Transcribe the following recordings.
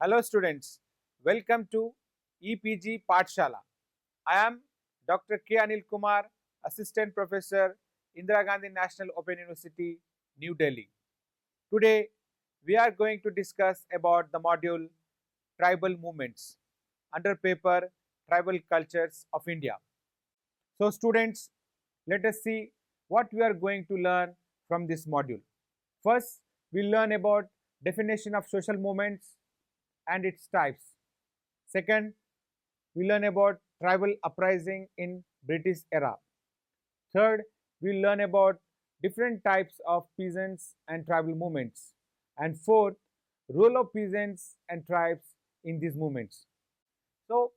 Hello students, welcome to EPG Pathshala. I am Dr. K. Anil Kumar, Assistant Professor, Indira Gandhi National Open University, New Delhi. Today we are going to discuss about the module Tribal Movements under paper Tribal Cultures of India. So students, let us see what we are going to learn from this module. First, we learn about definition of social movements and its types. Second, we learn about tribal uprising in British era. Third, we learn about different types of peasants and tribal movements. And fourth, role of peasants and tribes in these movements. So,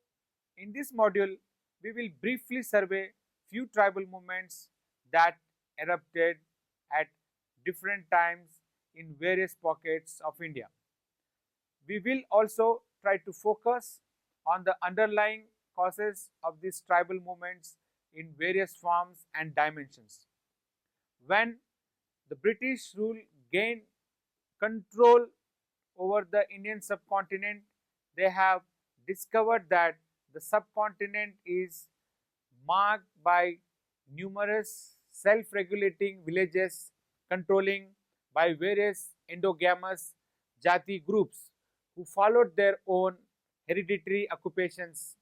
in this module, we will briefly survey few tribal movements that erupted at different times in various pockets of India. We will also try to focus on the underlying causes of these tribal movements in various forms and dimensions. When the British rule gained control over the Indian subcontinent, they have discovered that the subcontinent is marked by numerous self-regulating villages controlling by various endogamous jati groups who followed their own hereditary occupations.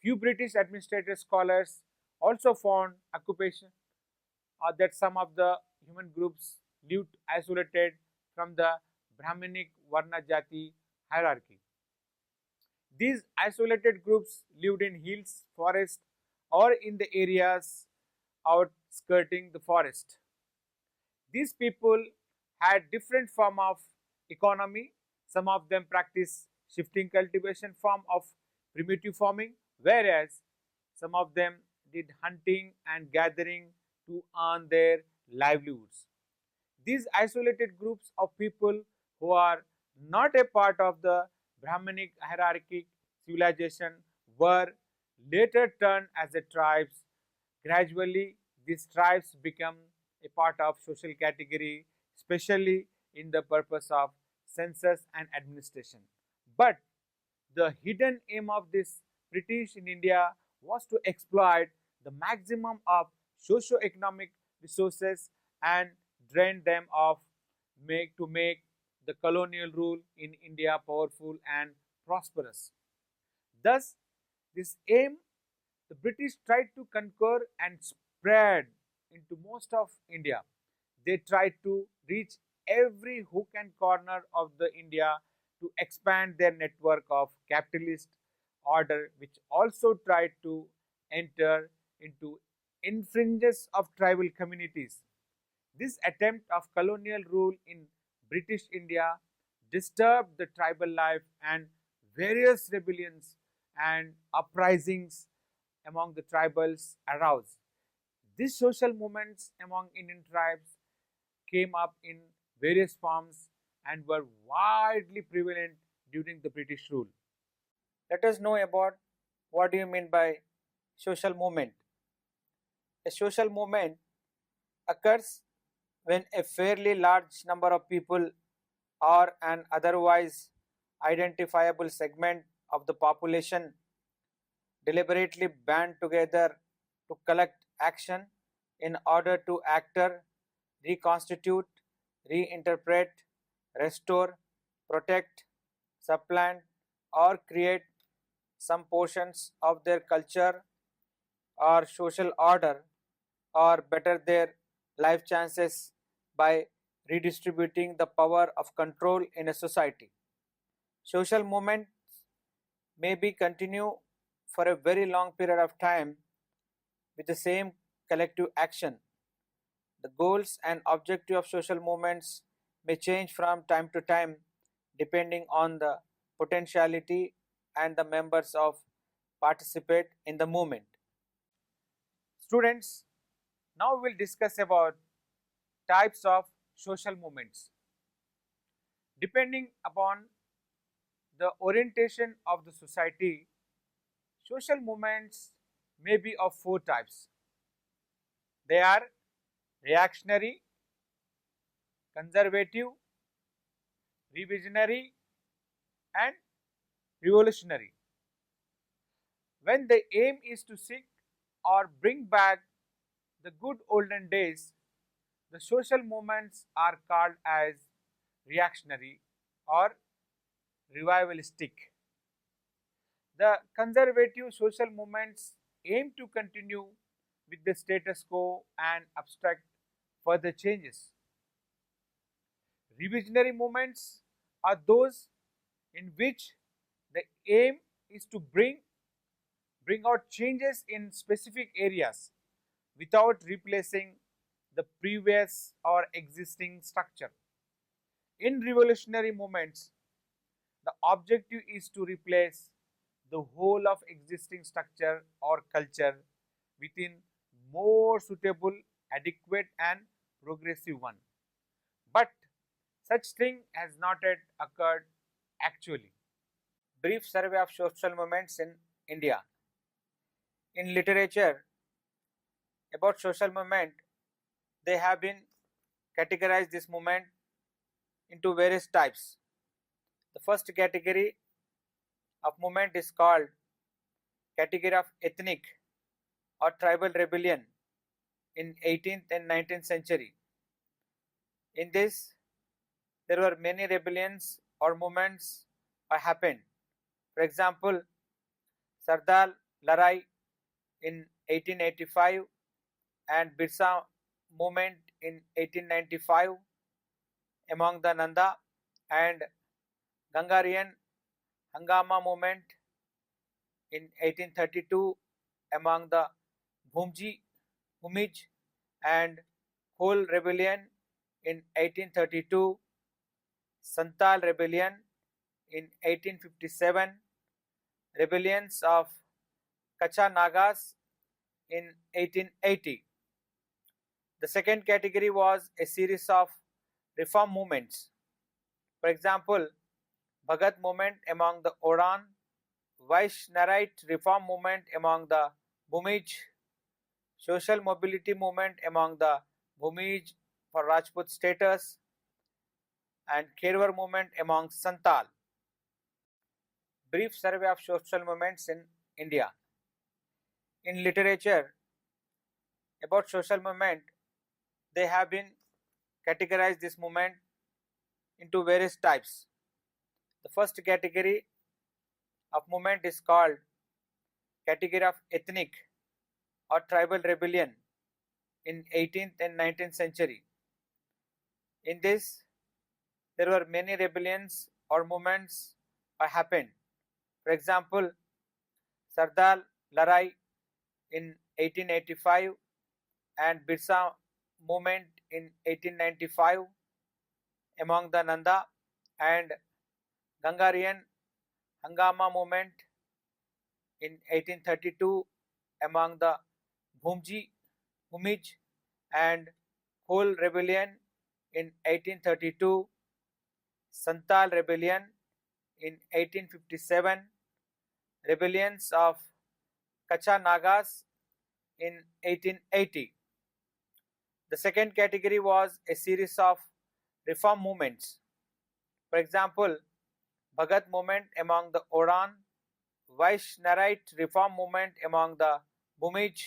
Few British administrative scholars also found occupation that some of the human groups lived isolated from the Brahminic Varna Jati hierarchy. These isolated groups lived in hills, forests, or in the areas outskirting the forest. These people had different form of economy. Some of them practice shifting cultivation form of primitive farming, whereas some of them did hunting and gathering to earn their livelihoods. These isolated groups of people who are not a part of the Brahminic hierarchic civilization were later turned as a tribes. Gradually, these tribes become a part of social category, especially in the purpose of census and administration. But the hidden aim of this British in India was to exploit the maximum of socio-economic resources and drain them of make the colonial rule in India powerful and prosperous. Thus, this aim the British tried to conquer and spread into most of India. They tried to reach every hook and corner of the India to expand their network of capitalist order, which also tried to enter into infringes of tribal communities. This attempt of colonial rule in British India disturbed the tribal life, and various rebellions and uprisings among the tribals aroused. These social movements among Indian tribes came up in various forms and were widely prevalent during the British rule. Let us know about what do you mean by social movement. A social movement occurs when a fairly large number of people or an otherwise identifiable segment of the population deliberately band together to collect action in order to alter, reconstitute, reinterpret, restore, protect, supplant, or create some portions of their culture or social order, or better their life chances by redistributing the power of control in a society. Social movements may be continue for a very long period of time with the same collective action. The goals and objective of social movements may change from time to time depending on the potentiality and the members of participate in the movement. Students, now we will discuss about types of social movements. Depending upon the orientation of the society, social movements may be of four types. They are reactionary, conservative, revisionary, and revolutionary. When the aim is to seek or bring back the good olden days, the social movements are called as reactionary or revivalistic. The conservative social movements aim to continue with the status quo and obstruct further changes. Revisionary movements are those in which the aim is to bring out changes in specific areas without replacing the previous or existing structure. In revolutionary movements, the objective is to replace the whole of existing structure or culture within more suitable, adequate and progressive one. But such thing has not yet occurred actually. Brief survey of social movements in India. In literature about social movement, they have been categorized this movement into various types. The first category of movement is called category of ethnic or tribal rebellion in 18th and 19th century. In this, there were many rebellions or movements happened. For example, Sardar Larai in 1885 and Birsa movement in 1895 among the Nanda and Gangarian Hangama movement in 1832 among the Bhumij and Hol rebellion in 1832, Santal rebellion in 1857, rebellions of Kacha Nagas in 1880. The second category was a series of reform movements. For example, Bhagat movement among the Oran, Vaishnarite reform movement among the Bhumij, social mobility movement among the Bhumij for Rajput status, and Kherwar movement among Santal. Brief survey of social movements in India. In literature about social movement, they have been categorized this movement into various types. The first category of movement is called category of ethnic or tribal rebellion in 18th and 19th century. In this, there were many rebellions or movements happened. For example, Sardar Larai in 1885 and Birsa movement in 1895 among the Nanda and Gangarian Hangama movement in 1832 among the Bhumij and Hol rebellion in 1832, Santal rebellion in 1857, rebellions of Kacha Nagas in 1880. The second category was a series of reform movements. For example, Bhagat movement among the Oran, Vaishnarite reform movement among the Bhumij,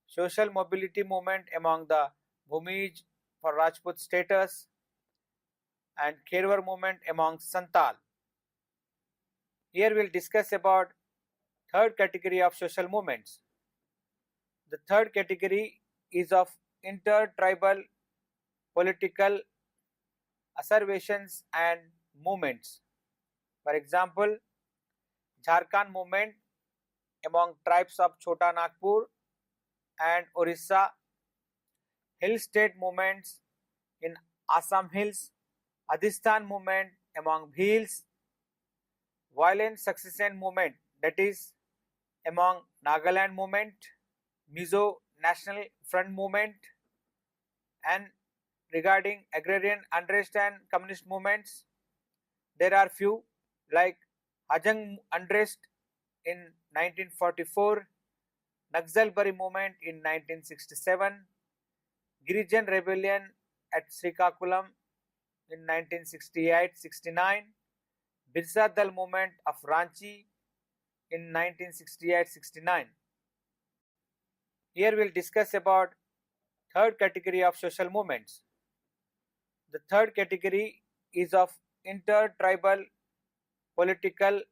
social mobility movement among the Bhumij for Rajput status, and Kherwar movement among Santal. Here we will discuss about third category of social movements. The third category is of inter-tribal political associations and movements. For example, Jharkhand movement among tribes of Chota Nagpur and Orissa, hill state movements in Assam Hills, Adhistan movement among Bhils, violent succession movement, that is among Nagaland movement, Mizo National Front movement, and regarding agrarian unrest and communist movements, there are few like Hajang unrest in 1944, Naxalbari movement in 1967, Girijan rebellion at Srikakulam in 1968-69, Birsa Dal movement of Ranchi in 1968-69. Here we'll discuss about third category of social movements. The third category is of inter-tribal political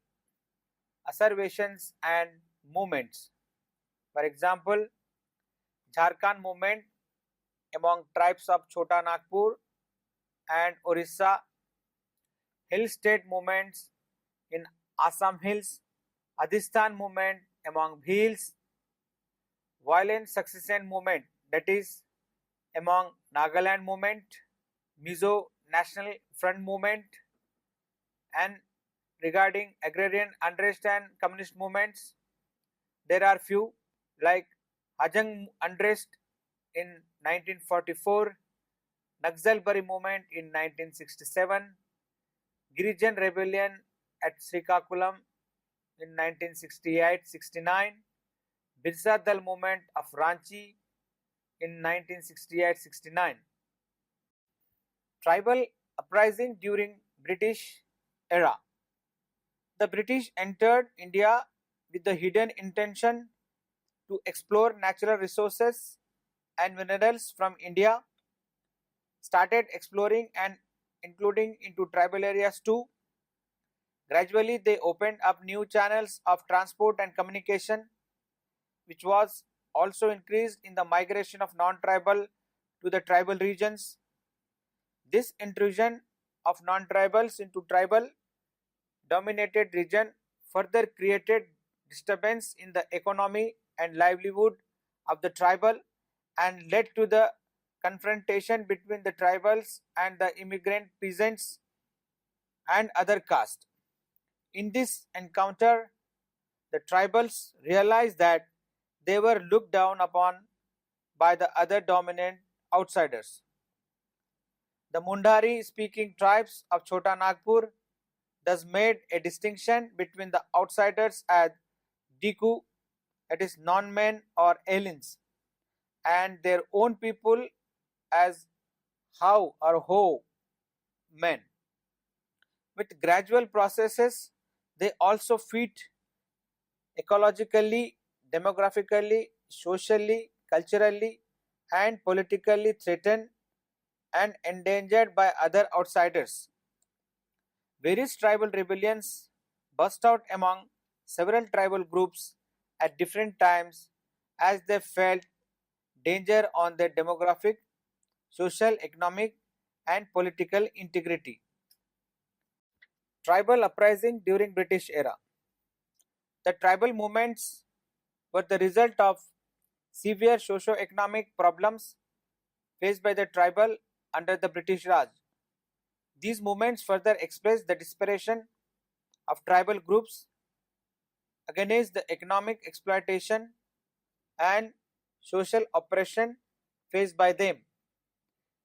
associations and movements. For example, Jharkhand movement among tribes of Chota Nagpur and Orissa, hill state movements in Assam Hills, Adhistan movement among Bhils, violent succession movement, that is among Nagaland movement, Mizo National Front movement, and regarding agrarian unrest and communist movements, there are few like Hajang unrest in 1944, Naxalbari movement in 1967, Girijan rebellion at Srikakulam in 1968-69, Birsa Dal movement of Ranchi in 1968-69. Tribal uprising during British era. The British entered India with the hidden intention to explore natural resources and minerals from India, started exploring and including into tribal areas too. Gradually, they opened up new channels of transport and communication, which was also increased in the migration of non-tribal to the tribal regions. This intrusion of non-tribals into tribal dominated region further created disturbance in the economy and livelihood of the tribal and led to the confrontation between the tribals and the immigrant peasants and other castes. In this encounter, the tribals realized that they were looked down upon by the other dominant outsiders. The Mundari speaking tribes of Chota Nagpur thus made a distinction between the outsiders as Diku, that is non-men or aliens, and their own people as How or Ho men. With gradual processes, they also fit ecologically, demographically, socially, culturally, and politically threatened and endangered by other outsiders. Various tribal rebellions burst out among several tribal groups at different times as they felt danger on their demographic, social, economic, and political integrity. Tribal uprising during British era. The tribal movements were the result of severe socio-economic problems faced by the tribal under the British Raj. These movements further expressed the desperation of tribal groups against the economic exploitation and social oppression faced by them.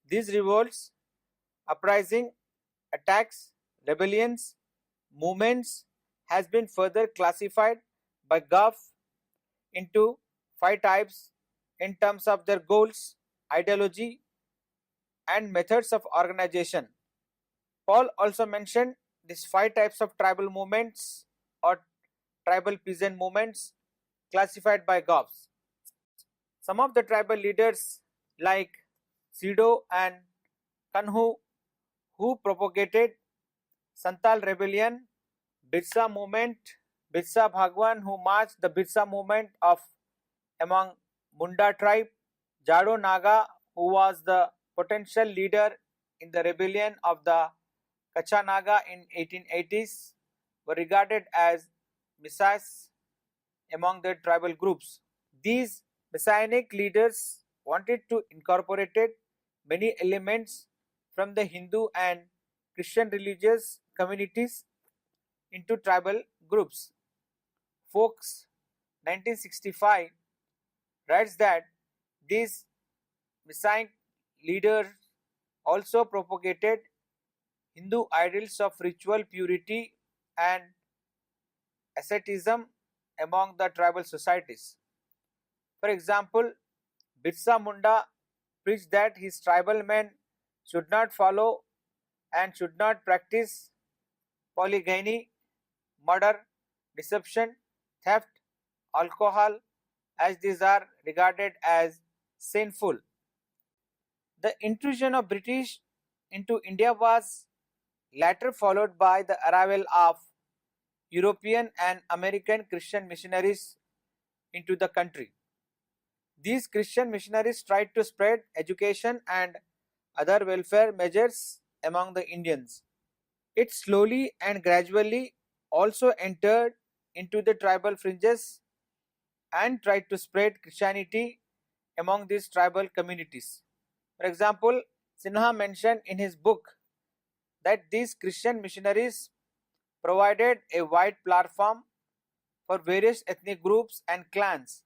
These revolts, uprising, attacks, rebellions, movements has been further classified by Gough into 5 types in terms of their goals, ideology, and methods of organization. Paul also mentioned these 5 types of tribal movements or tribal peasant movements classified by Gough. Some of the tribal leaders like Sido and Kanhu, who propagated Santal rebellion, Birsa movement, Birsa Bhagwan, who marched the Birsa movement of among Munda tribe, Jado Naga, who was the potential leader in the rebellion of the Kacha Naga in 1880s, were regarded as messiahs among their tribal groups. These messianic leaders wanted to incorporate many elements from the Hindu and Christian religious communities into tribal groups. Fox 1965 writes that these messianic leaders also propagated Hindu ideals of ritual purity and asceticism among the tribal societies. For example, Birsa Munda preached that his tribal men should not follow and should not practice polygyny, murder, deception, theft, alcohol, as these are regarded as sinful. The intrusion of British into India was later followed by the arrival of European and American Christian missionaries into the country. These Christian missionaries tried to spread education and other welfare measures among the Indians. It slowly and gradually also entered into the tribal fringes and tried to spread Christianity among these tribal communities. For example, Sinha mentioned in his book that these Christian missionaries provided a wide platform for various ethnic groups and clans.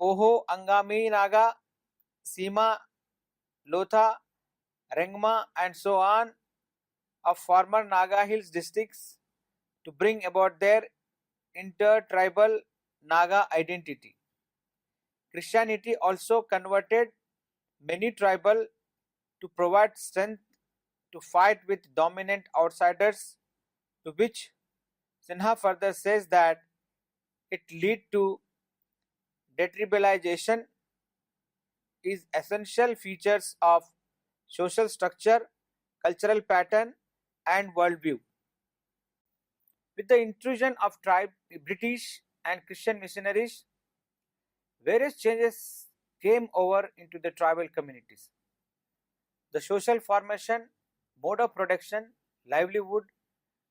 Oho, Angami Naga, Sima, Lotha, Rengma, and so on of former Naga Hills districts to bring about their inter-tribal Naga identity. Christianity also converted many tribal to provide strength to fight with dominant outsiders, to which Sinha further says that it lead to detribalization is essential features of social structure, cultural pattern, and worldview. With the intrusion of British and Christian missionaries, various changes came over into the tribal communities. The social formation, mode of production, livelihood,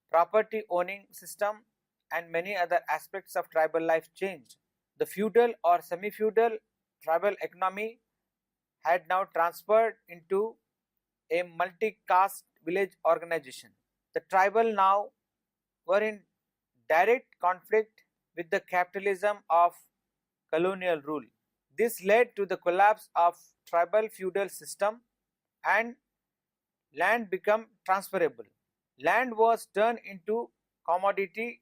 property owning system, and many other aspects of tribal life changed. The feudal or semi-feudal tribal economy had now transferred into a multi-caste village organization. The tribal now were in direct conflict with the capitalism of colonial rule. This led to the collapse of tribal feudal system and land became transferable. Land was turned into commodity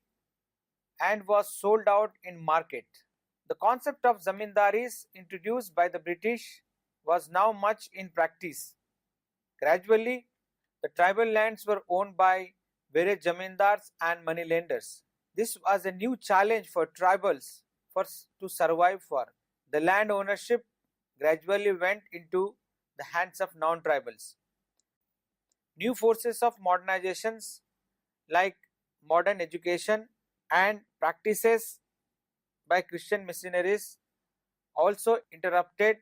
and was sold out in market. The concept of zamindaris introduced by the British was now much in practice. Gradually, the tribal lands were owned by various zamindars and moneylenders. This was a new challenge for tribals to survive for. The land ownership gradually went into the hands of non-tribals. New forces of modernizations like modern education and practices by Christian missionaries also interrupted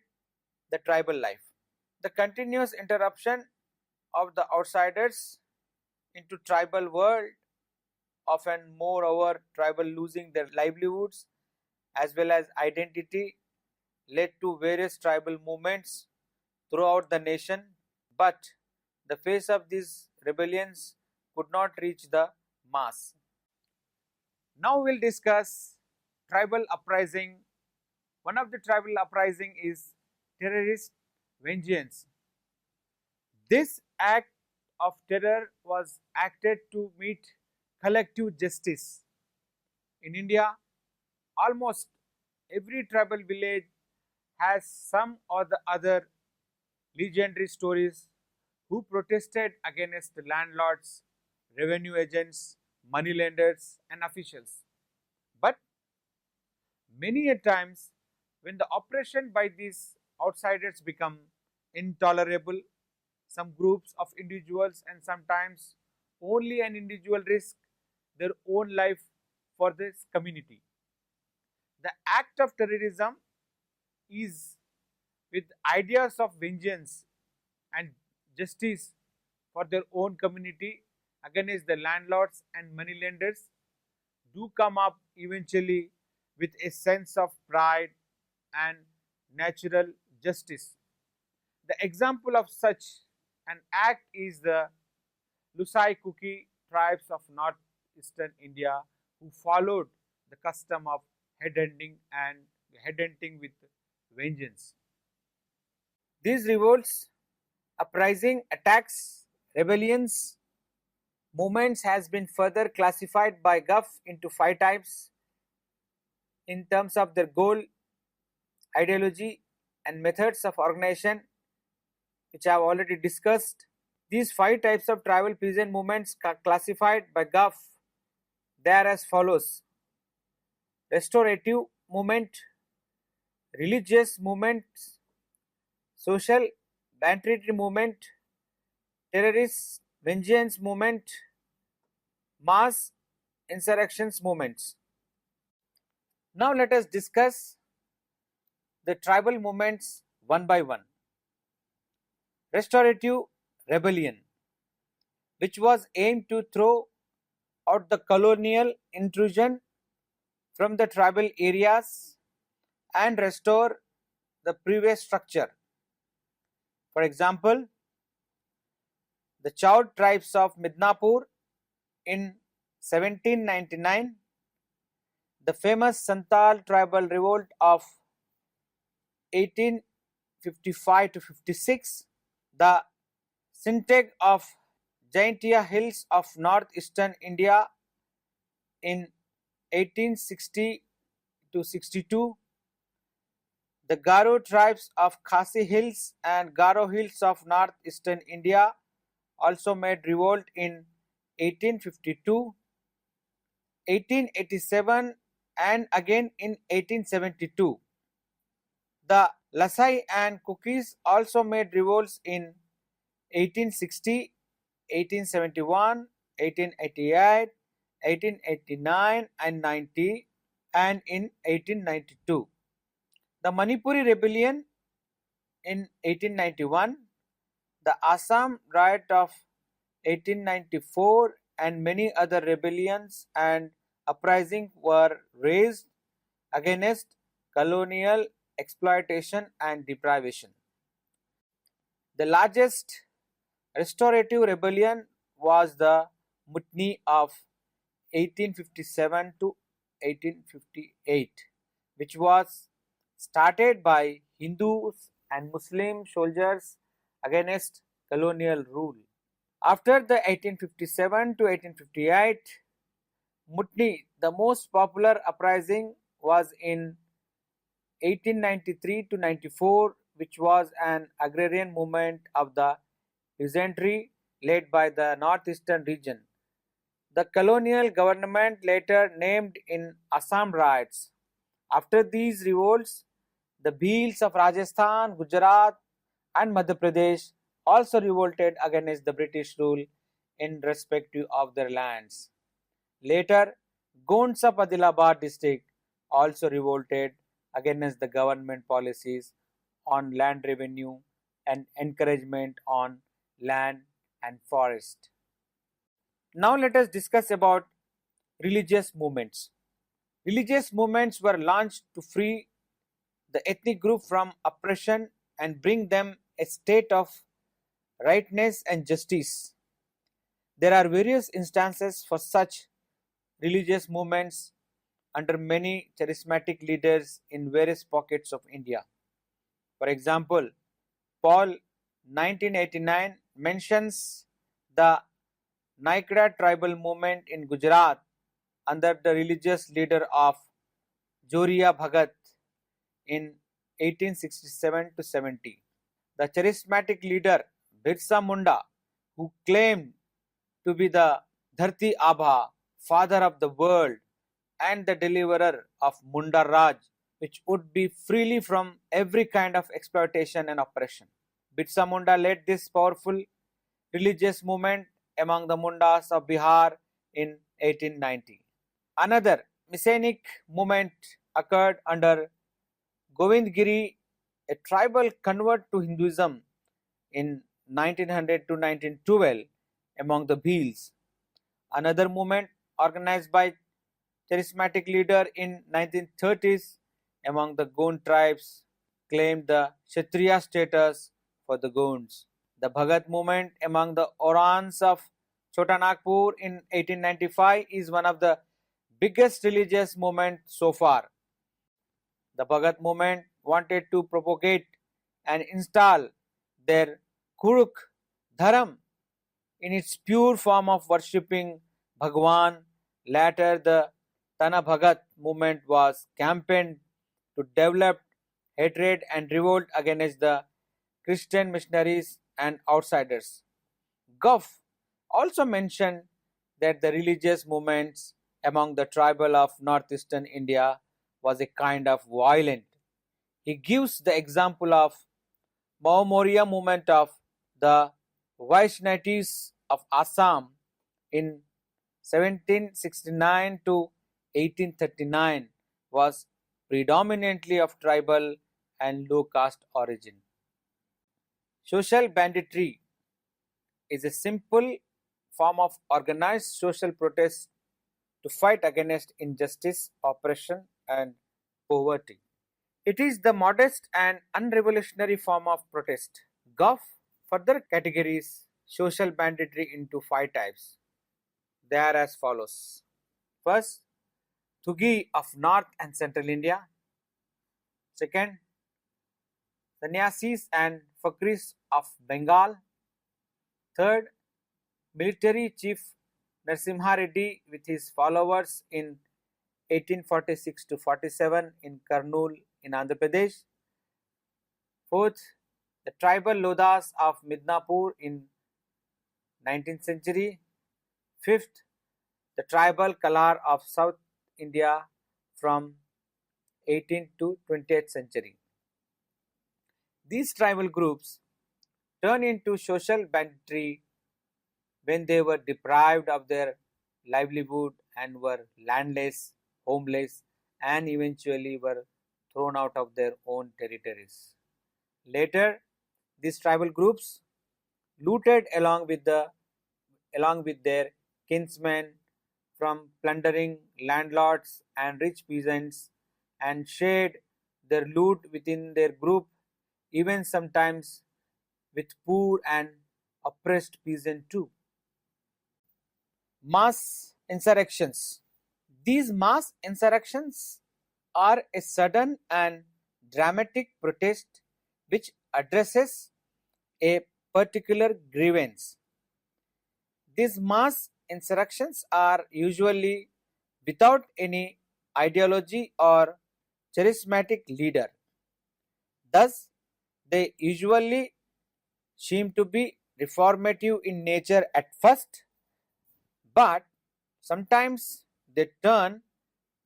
the tribal life. The continuous interruption of the outsiders into tribal world, often moreover tribal losing their livelihoods as well as identity, led to various tribal movements throughout the nation, but the face of these rebellions could not reach the mass. Now we'll discuss tribal uprising. One of the tribal uprising is terrorist vengeance. This act of terror was acted to meet collective justice. In India, almost every tribal village has some or the other legendary stories who protested against the landlords, revenue agents, moneylenders, and officials. But many a times, when the oppression by these outsiders become intolerable, some groups of individuals and sometimes only an individual risk their own life for this community. The act of terrorism is with ideas of vengeance and justice for their own community against the landlords and moneylenders do come up eventually with a sense of pride and natural justice. The example of such an act is the Lusai Kuki tribes of northeastern India who followed the custom of headhunting with vengeance. These revolts, uprising, attacks, rebellions, movements has been further classified by Gough into 5 types in terms of their goal, ideology, and methods of organization, which I have already discussed. These 5 types of tribal peasant movements classified by Gough, they are as follows: restorative movement, religious movement, social banditry movement, terrorist vengeance movement, mass insurrections movements. Now let us discuss the tribal movements one by one. Restorative rebellion, which was aimed to throw out the colonial intrusion from the tribal areas and restore the previous structure. For example, the Chaud tribes of Midnapur in 1799, the famous Santal tribal revolt of 1855 to 56, the Sinteg of Jaintia Hills of northeastern India in 1860 to 62, the Garo tribes of Khasi Hills and Garo Hills of northeastern India also made revolt in 1852, 1887 and again in 1872. The Lasai and Cookies also made revolts in 1860, 1871, 1888, 1889 and 90 and in 1892. The Manipuri rebellion in 1891, the Assam riot of 1894 and many other rebellions and uprisings were raised against colonial exploitation and deprivation. The largest restorative rebellion was the Mutiny of 1857 to 1858, which was started by Hindus and Muslim soldiers against colonial rule. After the 1857 to 1858 Mutiny, the most popular uprising was in 1893 to 94, which was an agrarian movement of the peasantry led by the northeastern region. The colonial government later named in Assam riots. After these revolts, the Bhils of Rajasthan, Gujarat, and Madhya Pradesh also revolted against the British rule in respective of their lands. Later, Gonds of Adilabad district also revolted against the government policies on land revenue and encouragement on land and forest. Now let us discuss about religious movements. Religious movements were launched to free the ethnic group from oppression and bring them a state of rightness and justice. There are various instances for such religious movements under many charismatic leaders in various pockets of India. For example, Paul 1989 mentions the Naikra tribal movement in Gujarat under the religious leader of Joria Bhagat in 1867 to 70. The charismatic leader Birsa Munda, who claimed to be the Dharti Abha, father of the world and the deliverer of Munda Raj, which would be freely from every kind of exploitation and oppression. Birsa Munda led this powerful religious movement among the Mundas of Bihar in 1890. Another Messianic movement occurred under Govind Giri, a tribal convert to Hinduism in 1900 to 1912 among the Bhils. Another movement organized by charismatic leader in 1930s among the Gond tribes claimed the Kshatriya status for the Gonds. The Bhagat movement among the Orans of Chota Nagpur in 1895 is one of the biggest religious movements so far. The Bhagat movement wanted to propagate and install their Kuruk Dharam in its pure form of worshipping Bhagwan. Later, the Tana Bhagat movement was campaigned to develop hatred and revolt against the Christian missionaries and outsiders. Gough also mentioned that the religious movements among the tribal of northeastern India was a kind of violent. He gives the example of Maumoriya movement of the Vaishnavis of Assam in 1769 to 1839 was predominantly of tribal and low caste origin. Social banditry is a simple form of organized social protest to fight against injustice, oppression, and poverty. It is the modest and unrevolutionary form of protest. Gough further categorizes social banditry into five types. They are as follows. First, Thugi of North and Central India. Second, Sannyasis and Fakirs of Bengal. Third, military chief Narasimha Reddy with his followers in 1846 to 47 in Kurnool in Andhra Pradesh. Fourth, the tribal Lodhas of Midnapur in 19th century. Fifth, the tribal Kalar of South India from 18th to 20th century. These tribal groups turned into social banditry when they were deprived of their livelihood and were landless, homeless, and eventually were thrown out of their own territories. Later, these tribal groups looted along with their kinsmen from plundering landlords and rich peasants and shared their loot within their group, even sometimes with poor and oppressed peasants too. Mass insurrections. These mass insurrections are a sudden and dramatic protest which addresses a particular grievance. These mass insurrections are usually without any ideology or charismatic leader. Thus, they usually seem to be reformative in nature at first, but sometimes they turn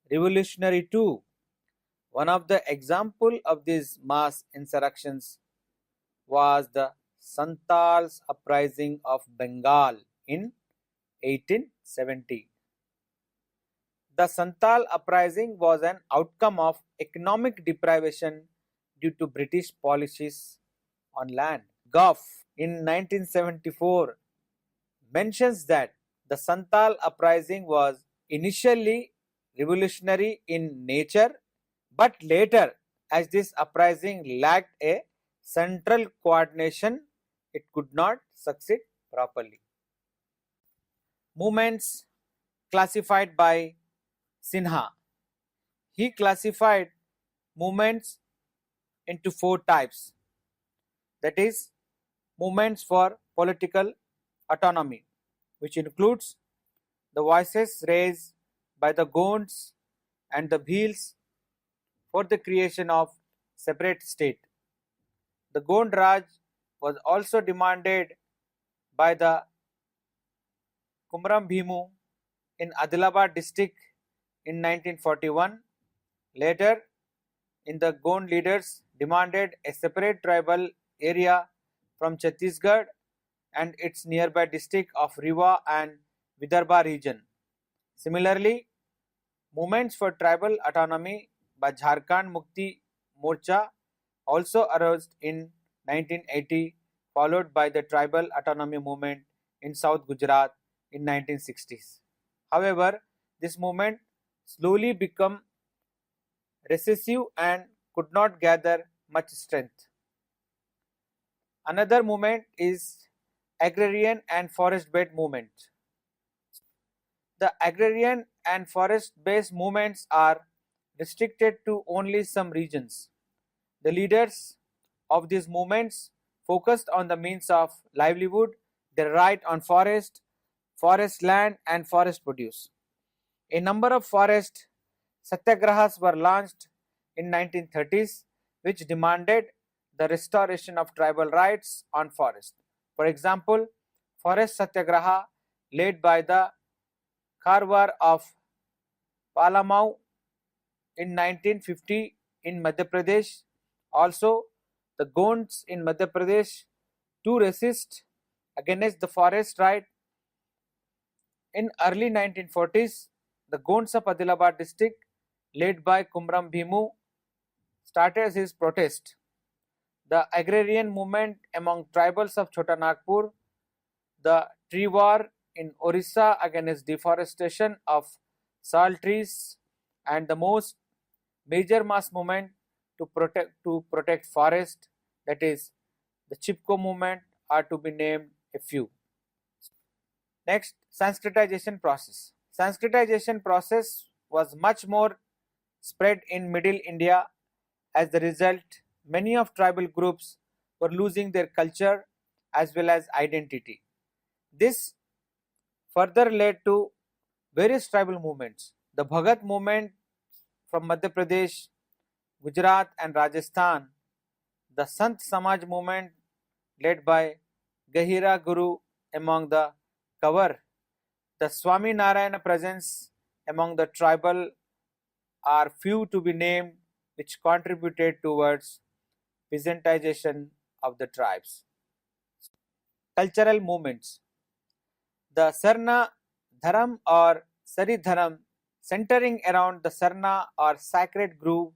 revolutionary too. One of the examples of these mass insurrections was the Santals uprising of Bengal in 1870. The Santal uprising was an outcome of economic deprivation due to British policies on land. Gough in 1974 mentions that the Santal uprising was initially revolutionary in nature, but later, as this uprising lacked a central coordination, it could not succeed properly. Movements classified by Sinha. He classified movements into four types, that is, movements for political autonomy, which includes the voices raised by the Gonds and the Bhils for the creation of separate state. The Gond Raj was also demanded by the Kumram Bhimu in Adilabad district in 1941. Later, in the Gond leaders demanded a separate tribal area from Chhattisgarh and its nearby district of Rewa and Vidarbha region. Similarly, movements for tribal autonomy by Jharkhand Mukti Morcha also arose in 1980, followed by the tribal autonomy movement in South Gujarat in 1960s. However, this movement slowly became recessive and could not gather much strength. Another movement is agrarian and forest-based movement. The agrarian and forest-based movements are restricted to only some regions. The leaders of these movements focused on the means of livelihood, their right on forest land and forest produce. A number of forest satyagrahas were launched in 1930s which demanded the restoration of tribal rights on forest. For example, forest satyagraha led by the Kharwar of Palamau in 1950 in Madhya Pradesh. Also, the Gonds in Madhya Pradesh to resist against the forest right. In early 1940s, the Gonds of Adilabad district, led by Kumram Bhimu, started his protest. The agrarian movement among tribals of Chota Nagpur, the tree war in Orissa against deforestation of sal trees, and the most major mass movement to protect forest, that is the Chipko movement, are to be named a few. Next, Sanskritization process. Sanskritization process was much more spread in Middle India. As the result, many of tribal groups were losing their culture as well as identity. This further led to various tribal movements. The Bhagat movement from Madhya Pradesh, Gujarat and Rajasthan, the Sant Samaj movement led by Gahira Guru among the Kavar, the Swami Narayana presence among the tribal are few to be named, which contributed towards peasantization of the tribes. Cultural movements. The Sarna Dharam or Sari Dharam, centering around the Sarna or sacred grove,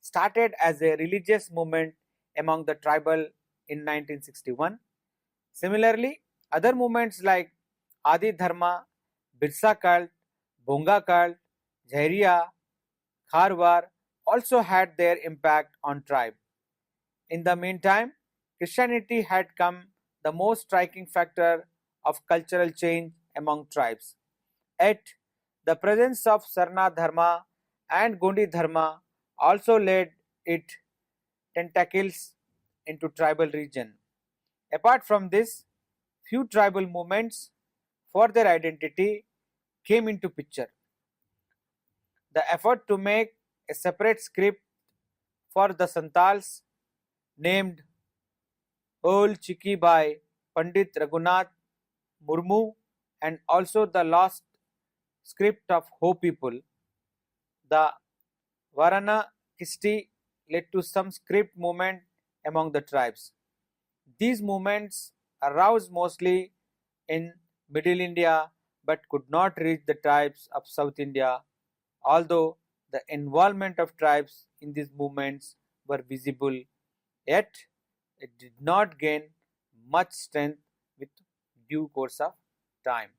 started as a religious movement among the tribal in 1961. Similarly, other movements like Adi Dharma, Birsa cult, Bonga cult, Jhairiya, Kharwar also had their impact on tribe. In the meantime, Christianity had come the most striking factor of cultural change among tribes. Yet, the presence of Sarna Dharma and Gondi Dharma also led it tentacles into tribal region. Apart from this, few tribal movements for their identity came into picture. The effort to make a separate script for the Santals named Ol Chiki by Pandit Raghunath Murmu, and also the lost script of Ho people, the Varana Kisti, led to some script movement among the tribes. These movements arose mostly in Middle India but could not reach the tribes of South India, although the involvement of tribes in these movements were visible, yet it did not gain much strength with due course of time.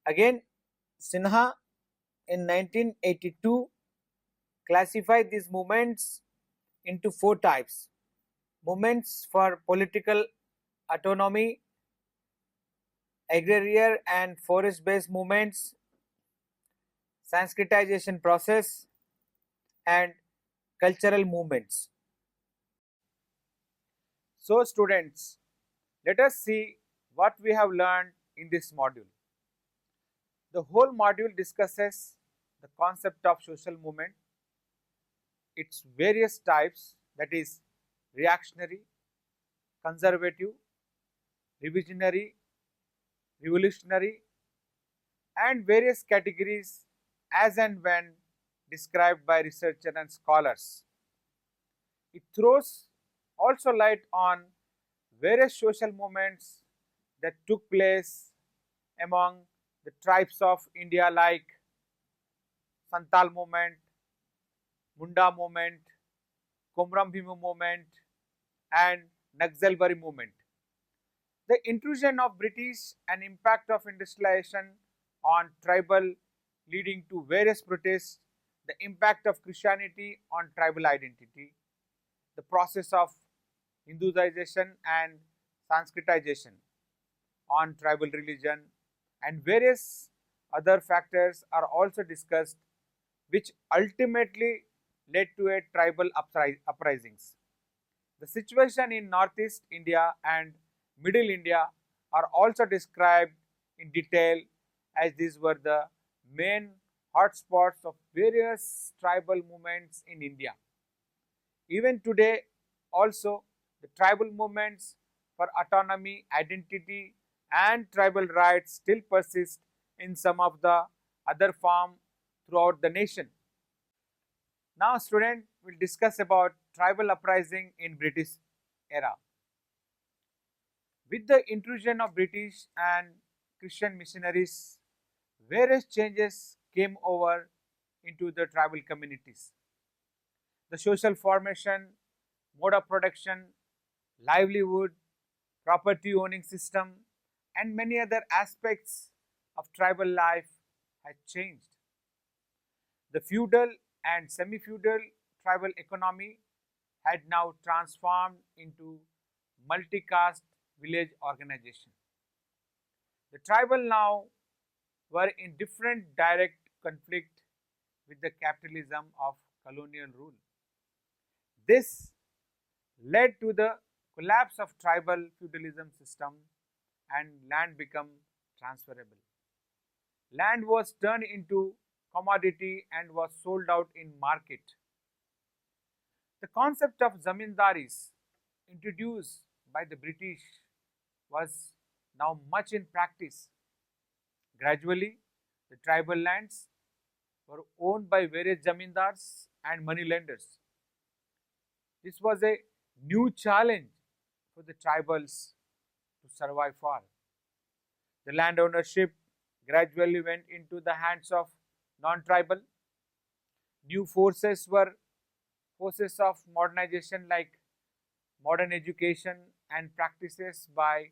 Again, Sinha in 1982 classified these movements into four types: movements for political autonomy, agrarian and forest based movements, Sanskritization process, and cultural movements. So, students, let us see what we have learned in this module. The whole module discusses the concept of social movement, its various types, that is reactionary, conservative, revisionary, revolutionary, and various categories as and when described by researchers and scholars. It throws also light on various social movements that took place among the tribes of India, like Santal movement, Munda movement, Komram Bhimu movement, and Naxalbari movement. The intrusion of British and impact of industrialization on tribal, leading to various protests, the impact of Christianity on tribal identity, the process of Hinduization and Sanskritization on tribal religion, and various other factors are also discussed, which ultimately led to a tribal uprisings. The situation in Northeast India and Middle India are also described in detail, as these were the main hotspots of various tribal movements in India. Even today also, the tribal movements for autonomy, identity, and tribal rights still persist in some of the other forms throughout the nation. Now, student will discuss about tribal uprising in British era. With the intrusion of British and Christian missionaries, various changes came over into the tribal communities. The social formation, mode of production, livelihood, property owning system, and many other aspects of tribal life had changed. The feudal and semi-feudal tribal economy had now transformed into multi-caste village organization. The tribal now were in different direct conflict with the capitalism of colonial rule. This led to the collapse of tribal feudalism system and land became transferable. Land was turned into commodity and was sold out in market. The concept of zamindaris introduced by the British was now much in practice. Gradually, the tribal lands were owned by various zamindars and moneylenders. This was a new challenge for the tribals to survive for. The land ownership gradually went into the hands of non-tribal. New forces were forces of modernization like modern education and practices by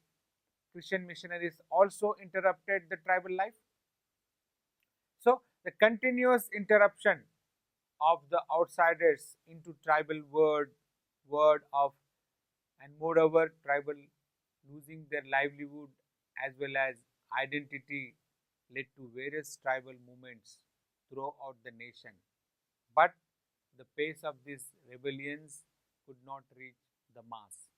Christian missionaries also interrupted the tribal life. So, the continuous interruption of the outsiders into tribal word of and moreover tribal losing their livelihood as well as identity led to various tribal movements throughout the nation. But the pace of these rebellions could not reach the mass.